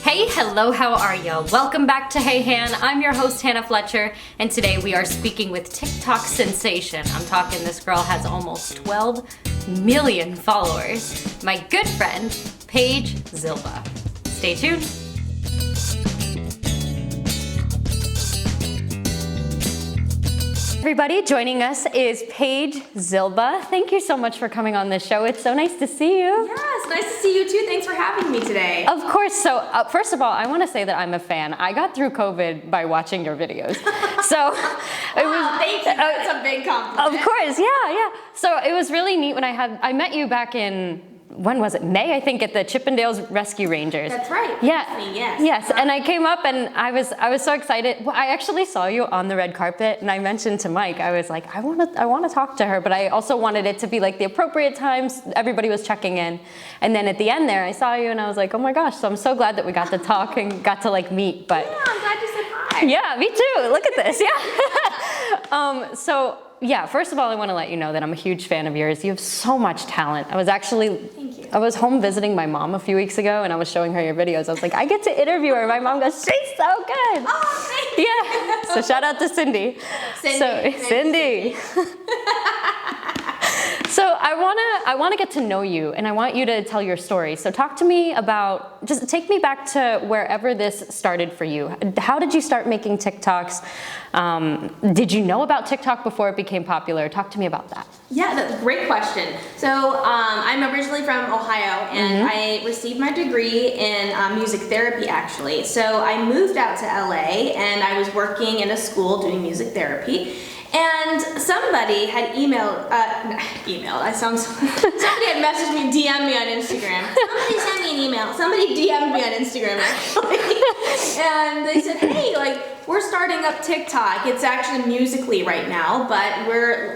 Hey, hello, how are ya? Welcome back to Hey Han. I'm your host, Hannah Fletcher, and today we are speaking with TikTok sensation. I'm talking this girl has almost 12 million followers. My good friend, Paige Zilba. Stay tuned. Everybody, joining us is Paige Zilba. Thank you so much for coming on this show. It's so nice to see you. Yeah, it's nice to see you too. Thanks for having me today. Of course. So first of all, I want to say that I'm a fan. I got through COVID by watching your videos. So it was. Thank you. That's a big compliment. Of course, yeah. So it was really neat when I met you back in, when was it? May, I think, at the Chippendales Rescue Rangers. That's right. Yeah. Yes. Yes. And I came up and I was so excited. Well, I actually saw you on the red carpet and I mentioned to Mike, I was like, I want to talk to her, but I also wanted it to be like the appropriate times. Everybody was checking in. And then at the end there, I saw you and I was like, oh my gosh. So I'm so glad that we got to talk and got to like meet. But yeah, I'm glad you said hi. Yeah, me too. Look at this. Yeah. So yeah, first of all, I want to let you know that I'm a huge fan of yours. You have so much talent. Thank you. I was home visiting my mom a few weeks ago and I was showing her your videos. I was like, I get to interview her. My mom goes, she's so good. Oh, thank you. Yeah. So shout out to Cindy. Cindy. So I wanna get to know you and I want you to tell your story. So talk to me about, just take me back to wherever this started for you. How did you start making TikToks? Did you know about TikTok before it became popular? Talk to me about that. Yeah, that's a great question. So I'm originally from Ohio and I received my degree in music therapy actually. So I moved out to LA and I was working in a school doing music therapy. And somebody had somebody had messaged me, DM'd me on Instagram. Somebody sent me an email. Somebody DM'd me on Instagram actually. And they said, hey, like, we're starting up TikTok. It's actually Musical.ly right now, but we're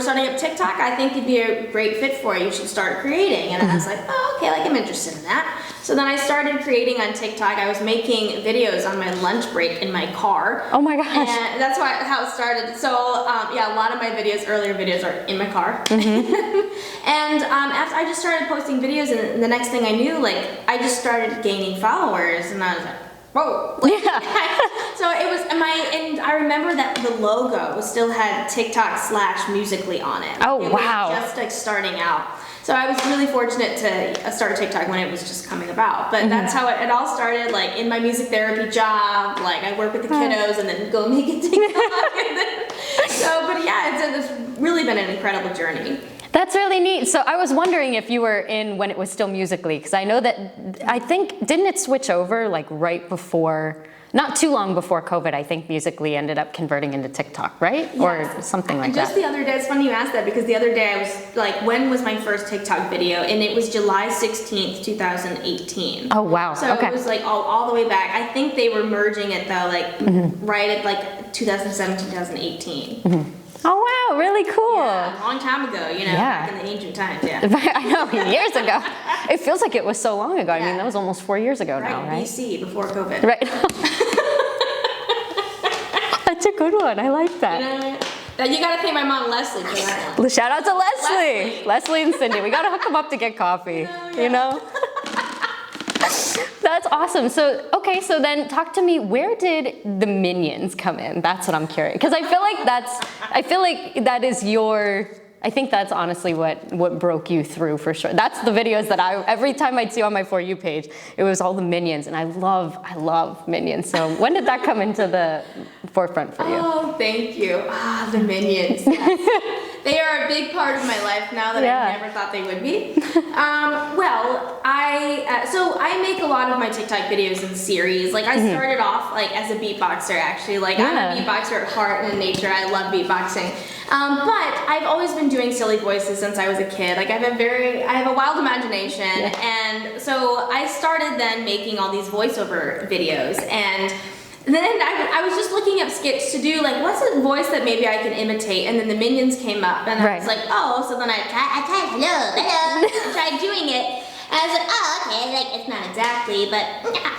starting up TikTok. I think it'd be a great fit for you. You should start creating. And I was like, oh, okay, like I'm interested in that. So then I started creating on TikTok. I was making videos on my lunch break in my car. Oh my gosh. And that's how it started. So yeah, a lot of my earlier videos are in my car. And after I just started posting videos and the next thing I knew, like, I just started gaining followers and I was like, whoa. So it was, and I remember that the logo still had TikTok / Musical.ly on it. Oh, wow. It was just like starting out. So I was really fortunate to start TikTok when it was just coming about. But that's how it all started, like in my music therapy job, like I work with the kiddos and then go make a TikTok. But yeah, it's really been an incredible journey. That's really neat. So I was wondering if you were in when it was still Musical.ly, because I know that, I think, didn't it switch over like right before, not too long before COVID, I think Musical.ly ended up converting into TikTok, right? Yes. Or something like that. Just the other day, it's funny you asked that because the other day I was like, when was my first TikTok video? And it was July 16th, 2018. Oh, wow. So okay. it was like all the way back. I think they were merging it though, like right at like 2007, 2018. Oh, wow, really cool. Yeah, a long time ago, back in the ancient times, yeah. I know, years ago. It feels like it was so long ago. I mean, that was almost 4 years ago now, right? BC, before COVID. Right. That's a good one. I like that. You gotta thank my mom, Leslie, for that one. Shout out to Leslie. Leslie and Cindy. We gotta hook them up to get coffee, you know? That's awesome. So, okay, so then talk to me, where did the Minions come in? That's what I'm curious. Because I feel like that is I think that's honestly what broke you through for sure. That's the videos that every time I'd see on my For You page, it was all the Minions, and I love Minions. So when did that come into the forefront for you? Oh, thank you. The Minions. Yes. They are a big part of my life now that I never thought they would be. So I make a lot of my TikTok videos in series. Like I started off like as a beatboxer actually. Like I'm a beatboxer at heart and in nature. I love beatboxing. But I've always been doing silly voices since I was a kid. Like I have a wild imagination, and so I started then making all these voiceover videos. And then I was just looking up skits to do, like, what's a voice that maybe I can imitate? And then the Minions came up, and I was like, oh, so then I tried, hello, tried doing it. And I was like, oh, okay, like, it's not exactly, but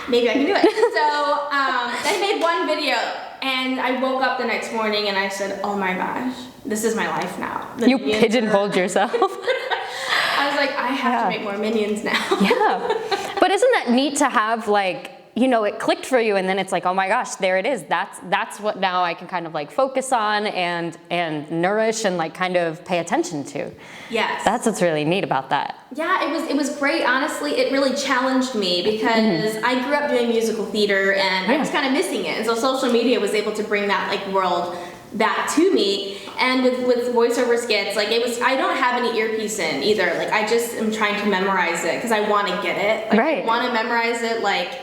maybe I can do it. So I made one video, and I woke up the next morning, and I said, oh my gosh, this is my life now. You pigeonholed yourself. I was like, I have to make more Minions now. Yeah. But isn't that neat to have, like, you know, it clicked for you, and then it's like, oh my gosh, there it is. That's what now I can kind of like focus on and nourish and like kind of pay attention to. Yes. That's what's really neat about that. Yeah, it was great. Honestly, it really challenged me because I grew up doing musical theater and I was kind of missing it. And so social media was able to bring that like world back to me. And with voiceover skits, like I don't have any earpiece in either. Like I just am trying to memorize it because I want to get it. Like, I want to memorize it, like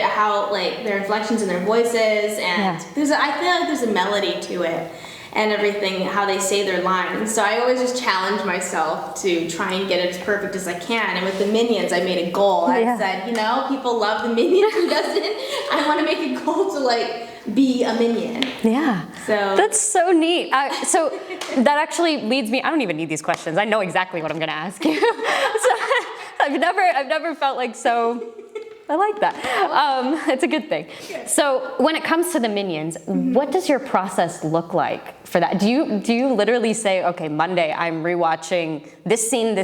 how like their inflections in their voices, and I feel like there's a melody to it and everything, how they say their lines. So I always just challenge myself to try and get it as perfect as I can. And with the Minions, I made a goal. I said, you know, people love the Minions. Who doesn't? I want to make a goal to like be a Minion. Yeah. So that's so neat. So that actually leads me. I don't even need these questions. I know exactly what I'm going to ask you. So I've never felt like so. I like that. It's a good thing. So when it comes to the Minions, what does your process look like for that? Do you literally say, okay, Monday I'm rewatching this scene, and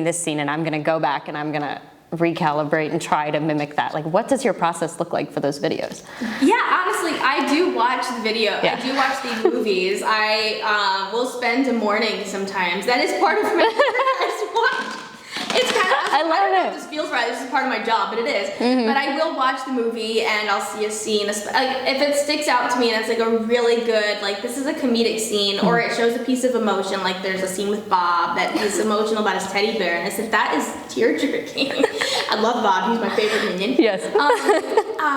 this scene, and I'm gonna go back and I'm gonna recalibrate and try to mimic that? Like, what does your process look like for those videos? Yeah, honestly, I do watch the video. Yeah. I do watch the movies. I will spend a morning sometimes. That is part of my It's kind of, I don't know if this feels right, this is part of my job, but it is. But I will watch the movie and I'll see a scene, like, if it sticks out to me and it's like a really good, like this is a comedic scene, or it shows a piece of emotion, like there's a scene with Bob that he's emotional about his teddy bear, and I said, that is tear-jerking. I love Bob, he's my favorite Minion. Yes.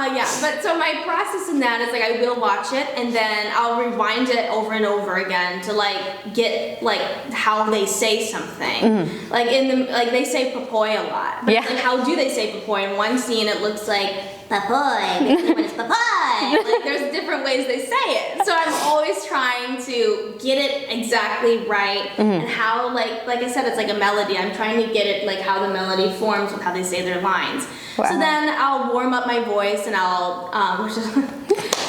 Yeah, but so my process in that is like I will watch it and then I'll rewind it over and over again to like get like how they say something. Like they say papoy a lot. But like, how do they say papoy? In one scene it looks like papoy, when it's papoy. Like there's different ways they say it. So I'm always trying to get it exactly right, and how like I said, it's like a melody. I'm trying to get it like how the melody forms with how they say their lines. Wow. So then I'll warm up my voice and I'll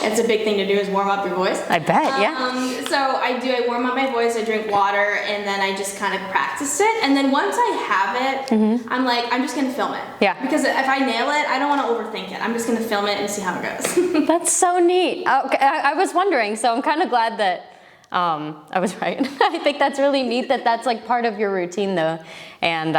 it's a big thing to do, is warm up your voice. I bet, yeah. So I warm up my voice, I drink water, and then I just kind of practice it. And then once I have it, I'm like, I'm just gonna film it. Yeah. Because if I nail it, I don't want to overthink it. I'm just gonna film it and see how it goes. That's so neat. Okay, I was wondering, so I'm kind of glad that I was right. I think that's really neat that that's like part of your routine though. And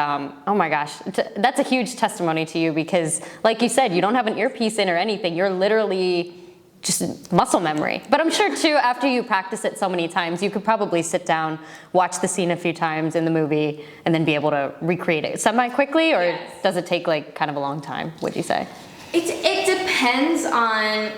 oh my gosh, that's a huge testimony to you, because like you said, you don't have an earpiece in or anything. You're literally just muscle memory. But I'm sure too, after you practice it so many times, you could probably sit down, watch the scene a few times in the movie, and then be able to recreate it semi-quickly, or does it take like kind of a long time, would you say? It depends on,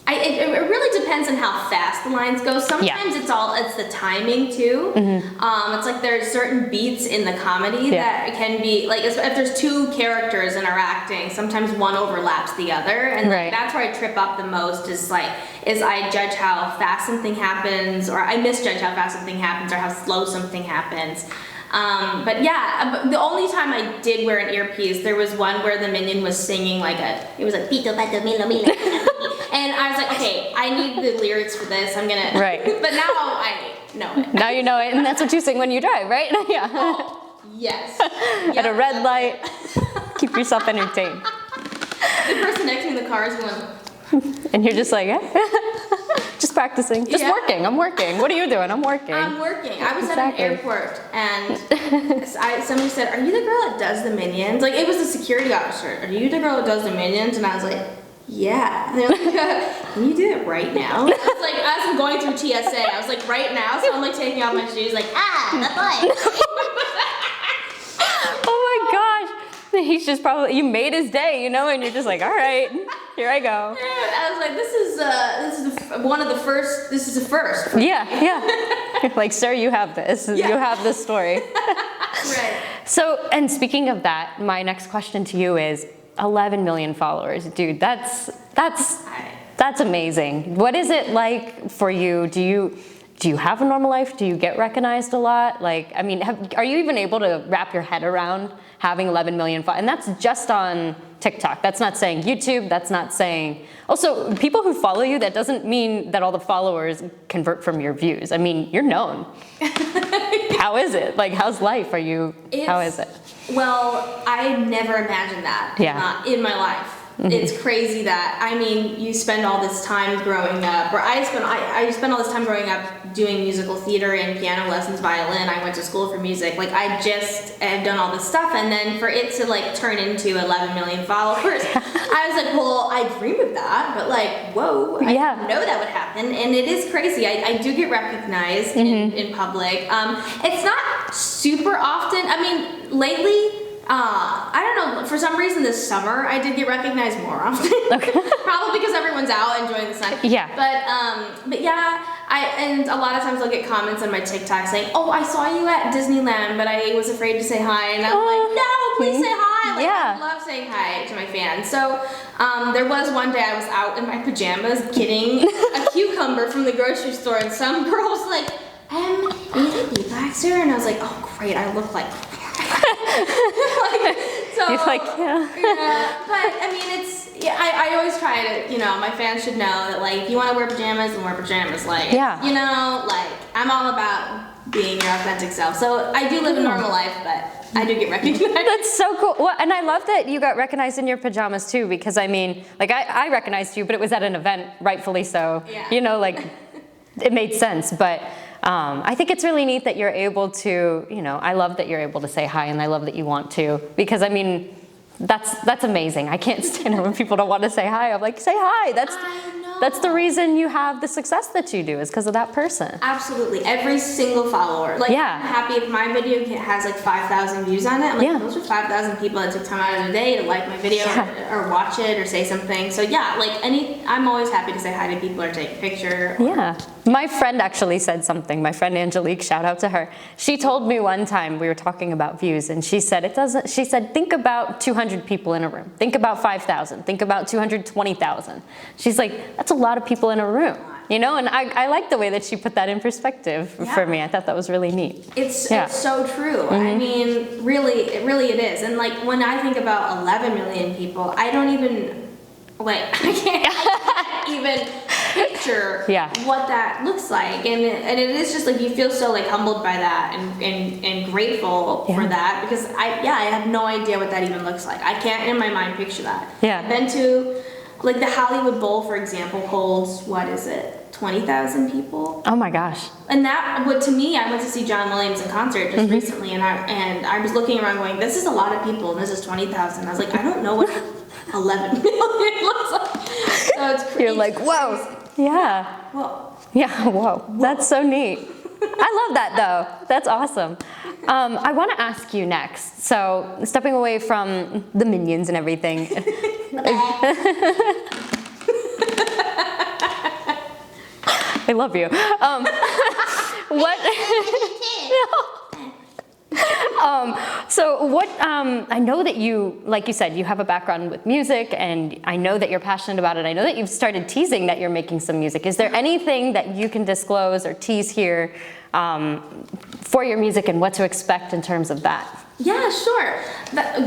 it really depends on how fast the lines go. Sometimes it's the timing too. It's like there's certain beats in the comedy that can be, like if there's two characters interacting, sometimes one overlaps the other, and that's where I trip up the most, is I judge how fast something happens, or I misjudge how fast something happens, or how slow something happens. But yeah, the only time I did wear an earpiece, there was one where the Minion was singing it was like Pito Pato Milo Milo. And I was like, okay, I need the lyrics for this. I'm gonna. But now I know it. Now you know it, and that's what you sing when you drive, right? Yeah. Oh, yes. At a red light, keep yourself entertained. The person next to me in the car is going. And you're just like, just practicing, just working. I'm working. What are you doing? I'm working. I'm working. I was at an airport, and somebody said, "Are you the girl that does the Minions?" Like, it was the security officer. "Are you the girl that does the Minions?" And I was like, yeah. And they're like, "Can you do it right now?" It's like, as I'm going through TSA, I was like, right now? So I'm like taking off my shoes, like, the boy. Oh my gosh. He's just probably, you made his day, you know, and you're just like, all right, here I go. I was like, this is one of the first, this is a first. Yeah. Like, sir, you have this. You have this story. Right. So, and speaking of that, my next question to you is, 11 million followers, dude, that's amazing. What is it like for you? Do you have a normal life? Do you get recognized a lot? Like, I mean, are you even able to wrap your head around having 11 million followers? And that's just on TikTok. That's not saying YouTube. That's not saying, also, people who follow you, that doesn't mean that all the followers convert from your views. I mean, you're known. How is it? Like, how's life? How is it? Well, I never imagined that in my life. It's crazy that, I mean, you spend all this time growing up, or I spent all this time growing up doing musical theater and piano lessons, violin. I went to school for music. Like, I just have done all this stuff, and then for it to like turn into 11 million followers, I was like, well, I dreamed of that, but like, whoa, I didn't know that would happen, and it is crazy. I do get recognized in public. It's not super often. I mean, lately, I don't know, for some reason this summer I did get recognized more often. Probably because everyone's out enjoying the sun. Yeah. But yeah, and a lot of times I'll get comments on my TikTok saying, oh, I saw you at Disneyland, but I was afraid to say hi. And I'm like, no, please say hi. Like, I love saying hi to my fans. So there was one day I was out in my pajamas getting a cucumber from the grocery store, and some girl's like, are you a beatboxer? And I was like, oh great, I look like so, you're like, but I mean, I always try to, my fans should know that, like, if you want to wear pajamas, then wear pajamas. Like, like, I'm all about being your authentic self. So I do live a normal life, but I do get recognized. That's so cool. Well, and I love that you got recognized in your pajamas too, because I mean, like, I recognized you, but it was at an event, rightfully so. Yeah. Like, it made sense, but I think it's really neat that you're able to, I love that you're able to say hi, and I love that you want to, because I mean, that's amazing. I can't stand it when people don't want to say hi. I'm like, say hi. That's the reason you have the success that you do, is because of that person. Absolutely. Every single follower. Like, I'm happy if my video has like 5,000 views on it. I'm like, those are 5,000 people that took time out of their day to like my video or watch it or say something. So yeah, like I'm always happy to say hi to people or take a picture. Yeah. My friend actually said something. My friend Angelique, shout out to her. She told me one time, we were talking about views, and she said, think about 200 people in a room. Think about 5,000. Think about 220,000. She's like, that's a lot of people in a room, and I like the way that she put that in perspective for me. I thought that was really neat. It's so true. I mean, really it is. And like, when I think about 11 million people, I don't even, I can't even picture what that looks like. And it is just like, you feel so like humbled by that and grateful for that, because I have no idea what that even looks like. I can't in my mind picture that. I've been to, like, the Hollywood Bowl, for example, holds, 20,000 people? Oh my gosh. And to me, I went to see John Williams in concert just recently, and I was looking around going, this is a lot of people, and this is 20,000. I was like, I don't know what 11 million looks like. So it's crazy. You're like, whoa. Yeah. Whoa. Yeah, whoa. That's so neat. I love that, though. That's awesome. I want to ask you next. So, stepping away from the minions and everything. I love you. I know that you, like you said, you have a background with music, and I know that you're passionate about it. I know that you've started teasing that you're making some music. Is there anything that you can disclose or tease here for your music, and what to expect in terms of that? Yeah, sure.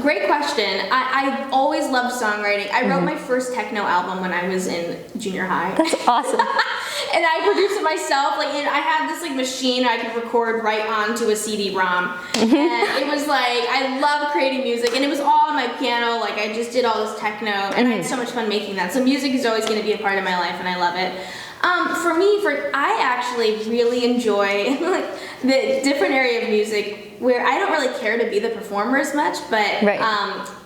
Great question. I always loved songwriting. I wrote my first techno album when I was in junior high. That's awesome. And I produced it myself. I had this machine I could record right onto a CD-ROM. And it was I love creating music, and it was all on my piano. I just did all this techno, and I had so much fun making that. So music is always going to be a part of my life, and I love it. I actually really enjoy the different area of music where I don't really care to be the performer as much, but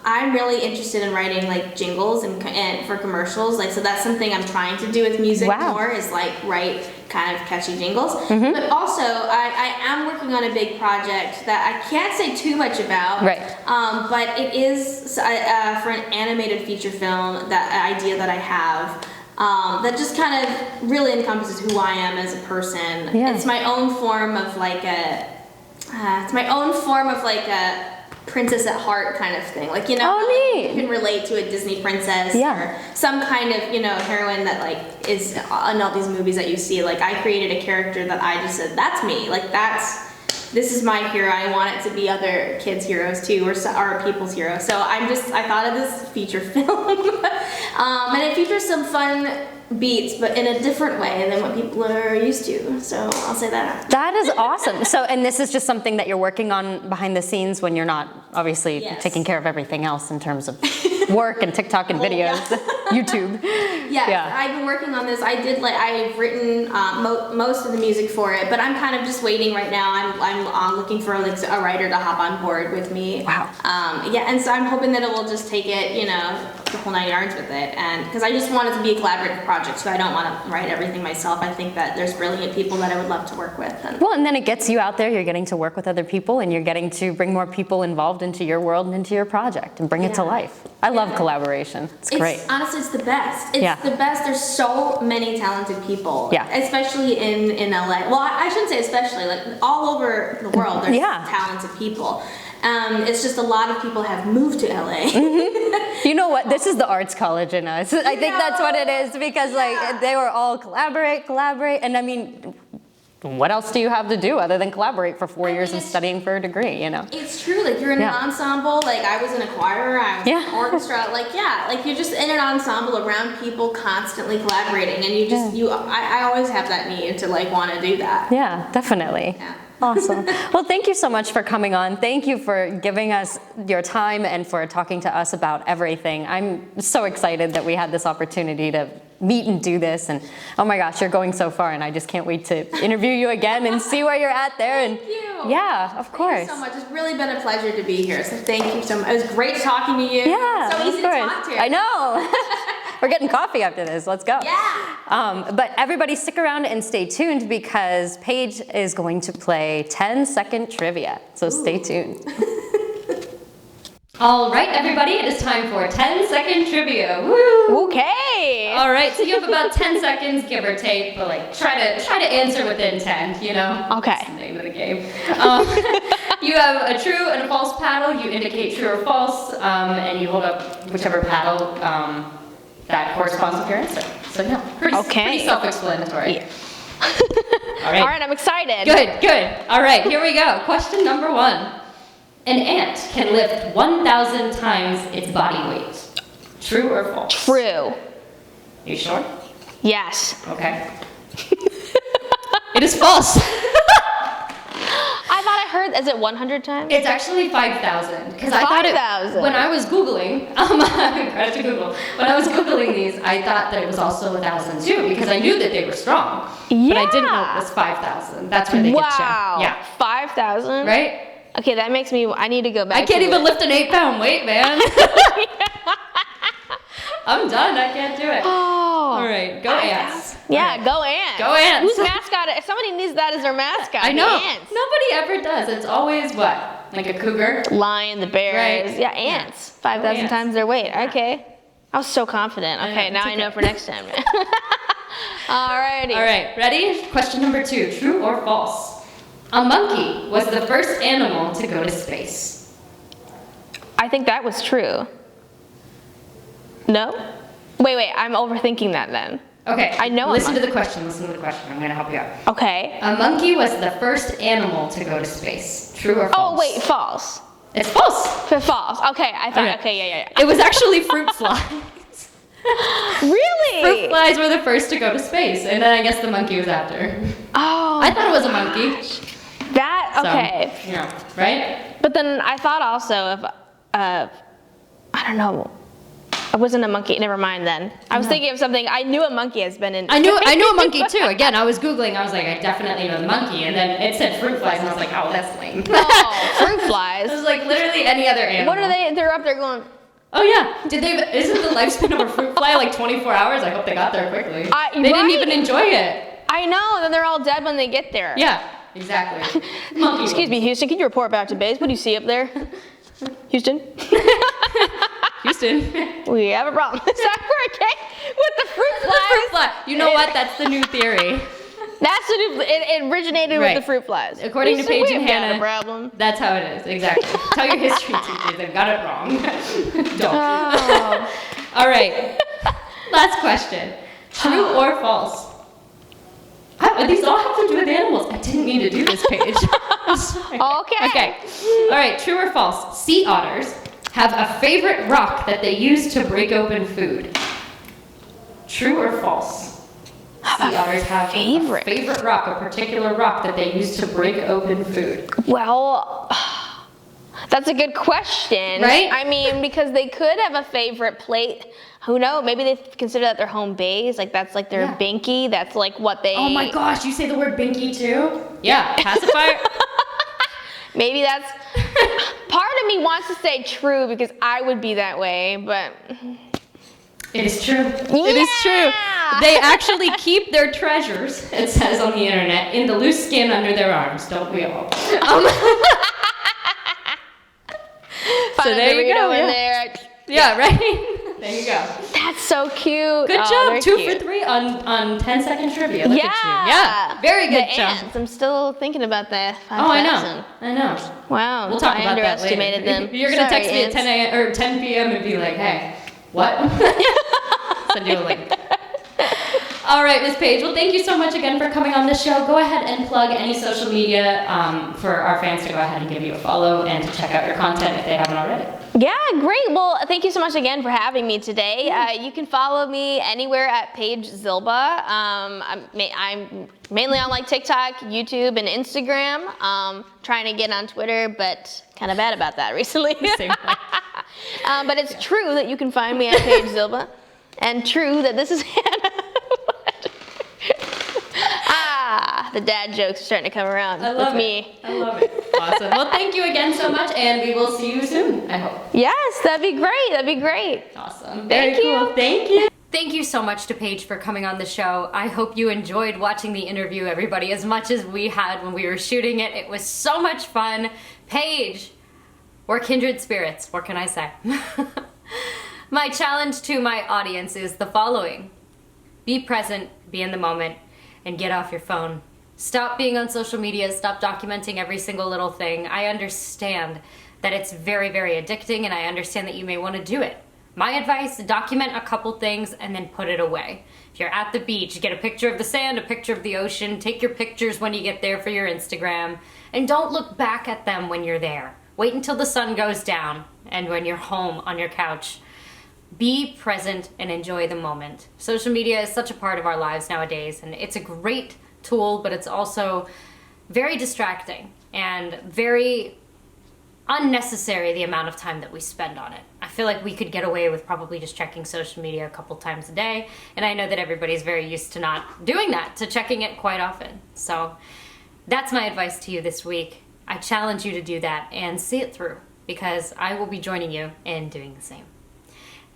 I'm really interested in writing jingles and for commercials. So that's something I'm trying to do with music more, is write kind of catchy jingles. But also I am working on a big project that I can't say too much about. But it is for an animated feature film, that idea that I have. That just kind of really encompasses who I am as a person. It's my own form of a princess at heart kind of thing. You can relate to a Disney princess or some kind of, heroine that is in all these movies that you see. I created a character that I just said, that's me. This is my hero. I want it to be other kids' heroes too, or people's heroes. So I thought of this feature film, and it features some fun beats, but in a different way than what people are used to. So I'll say that. That is awesome. So, and this is just something that you're working on behind the scenes when you're not obviously taking care of everything else in terms of work and TikTok and videos, YouTube. Yeah, I've been working on this. I've written most of the music for it, but I'm kind of just waiting right now. I'm looking for a writer to hop on board with me. Wow. And so I'm hoping that it will just take it, the whole 9 yards with it, and because I just want it to be a collaborative project, so I don't want to write everything myself. I think that there's brilliant people that I would love to work with. And then it gets you out there. You're getting to work with other people, and you're getting to bring more people involved into your world and into your project and bring it to life. I love collaboration. It's great. Honestly, it's the best. It's the best. There's so many talented people, especially in LA. Well, I shouldn't say especially, like all over the world there's talented people. It's just a lot of people have moved to LA. You know what? This is the arts college in us. I think that's what it is, because like they were all collaborate, and I mean, what else do you have to do other than collaborate for 4 years and studying for a degree, It's true, like you're in an ensemble, like I was in a choir, I was in an orchestra, like you're just in an ensemble around people constantly collaborating, and I always have that need to like want to do that. Yeah, definitely. Yeah. Awesome. Well, thank you so much for coming on. Thank you for giving us your time and for talking to us about everything. I'm so excited that we had this opportunity to meet and do this, and oh my gosh, you're going so far, and I just can't wait to interview you again and see where you're at there. Thank you. Yeah, of course. Thank you so much. It's really been a pleasure to be here, so thank you so much. It was great talking to you. Yeah, so easy to talk to. I know. We're getting coffee after this. Let's go. Yeah. But everybody stick around and stay tuned, because Paige is going to play 10-second trivia. So stay tuned. All right, everybody, it is time for 10-second trivia. Woo! Okay. All right, so you have about 10 seconds, give or take, but like try to answer within 10. Okay. That's the name of the game. You have a true and a false paddle. You indicate true or false, and you hold up whichever paddle that corresponds with your answer. So yeah, pretty self-explanatory. Yeah. All right. All right, I'm excited. Good. All right, here we go. Question number 1. An ant can lift 1,000 times its body weight. True or false? True. You sure? Yes. Okay. It is false. I thought I heard, is it 100 times? It's actually 5,000. Because I thought 5,000. when I was Googling, credit to Google, when I was Googling these, I thought that it was also 1,000 too, because I knew that they were strong. Yeah. But I didn't know it was 5,000. That's where they get you. Wow. Yeah. 5,000? Right? Okay, that makes me, I need to go back. I can't even lift an 8-pound weight, man. I'm done. I can't do it. Oh. All right, go ants. Yeah, right. go ants. Go ants. Whose mascot? If somebody needs that as their mascot, I know. the ants. Nobody ever does. It's always what? Like a cougar? Lion, the bears. Right. Yeah, ants. 5,000 ants. times their weight. Okay. I was so confident. Okay, now I know for next time. Alrighty. All right, ready? Question number 2. True or false? A monkey was the first animal to go to space. I think that was true. No? Wait, I'm overthinking that then. Okay, I know. Listen to the question. I'm going to help you out. Okay. A monkey was the first animal to go to space. True or false? Oh, wait, false. It's false. False. Okay, I thought, okay, yeah. It was actually fruit flies. Really? Fruit flies were the first to go to space, and then I guess the monkey was after. Oh. I thought it was a monkey. Okay. So, yeah, right? But then I thought also of, I don't know. I wasn't a monkey. Never mind then. I was thinking of something. I knew a monkey has been in. I knew a monkey too. Again, I was Googling. I was like, I definitely know the monkey. And then it said fruit flies, and I was like, oh, that's lame. Oh, fruit flies. It was like literally any other animal. What are they? They're up there going. Oh yeah. Isn't the lifespan of a fruit fly like 24 hours? I hope they got there quickly. They didn't even enjoy it. I know. Then they're all dead when they get there. Yeah, exactly. Monkey. Excuse me, Houston. Can you report back to base? What do you see up there? Houston? Houston. We have a problem. Is that okay? With the fruit flies? The fruit fly. You know what? That's the new theory. That's the new. It originated with the fruit flies. According to Paige and Hannah, got a problem. That's how it is. Exactly. Tell your history teachers they've got it wrong. Don't. Oh. All right. Last question. True or false? These all have to do with animals. I didn't mean to do this, Paige. Okay. Okay. All right. True or false? Sea otters have a favorite rock that they use to break open food. True or false? Sea otters have favorite? a favorite rock, a particular rock that they use to break open food. Well, that's a good question. Right? I mean, because they could have a favorite plate. Who knows? Maybe they consider that their home base. Like, that's like their binky. That's like what they... Oh my gosh, you say the word binky too? Yeah, pacifier. Maybe that's... Part of me wants to say true because I would be that way, but... It is true. It is true. They actually keep their treasures, it says on the internet, in the loose skin under their arms, don't we all? So there you go. Yeah, right? There you go. That's so cute. Good job. 2 for 3 on 10-second trivia. Look at you. Yeah. Very good job. Ants. I'm still thinking about that. Oh, I know. I know. Wow. We'll talk I about that later. underestimated them. You're going to Sorry, text me at ants. 10 a.m. or 10 p.m. and be like, hey, what? Send you a link. All right, Miss Paige. Well, thank you so much again for coming on the show. Go ahead and plug any social media for our fans to go ahead and give you a follow and to check out your content if they haven't already. Yeah, great. Well, thank you so much again for having me today. You can follow me anywhere at Paige Zilba. I'm mainly on like TikTok, YouTube, and Instagram. Trying to get on Twitter, but kind of bad about that recently. Same way. But it's true that you can find me at Paige Zilba, and true that this is Hannah. The dad jokes are starting to come around with me. I love it. Awesome. Well, thank you again so much, and we will see you soon, I hope. Yes, that'd be great. That'd be great. Awesome. Thank Very you. cool. Thank you. Thank you so much to Paige for coming on the show. I hope you enjoyed watching the interview, everybody, as much as we had when we were shooting it. It was so much fun. Paige, we're kindred spirits. What can I say? My challenge to my audience is the following. Be present, be in the moment, and get off your phone. Stop being on social media, stop documenting every single little thing. I understand that it's very, very addicting, and I understand that you may want to do it. My advice, document a couple things and then put it away. If you're at the beach, get a picture of the sand, a picture of the ocean, take your pictures when you get there for your Instagram, and don't look back at them when you're there. Wait until the sun goes down and when you're home on your couch. Be present and enjoy the moment. Social media is such a part of our lives nowadays, and it's a great tool, but it's also very distracting and very unnecessary, the amount of time that we spend on it. I feel like we could get away with probably just checking social media a couple times a day, and I know that everybody's very used to not doing that, to checking it quite often. So that's my advice to you this week. I challenge you to do that and see it through, because I will be joining you in doing the same.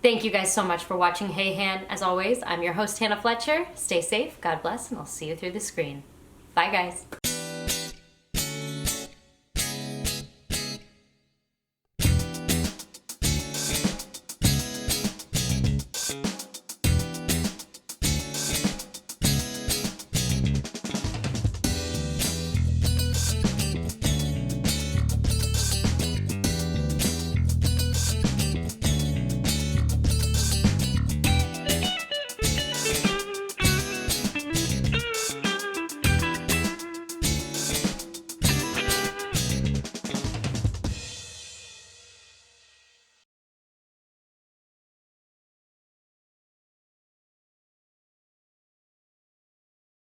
Thank you guys so much for watching Hey Han. As always, I'm your host, Hannah Fletcher. Stay safe, God bless, and I'll see you through the screen. Bye, guys.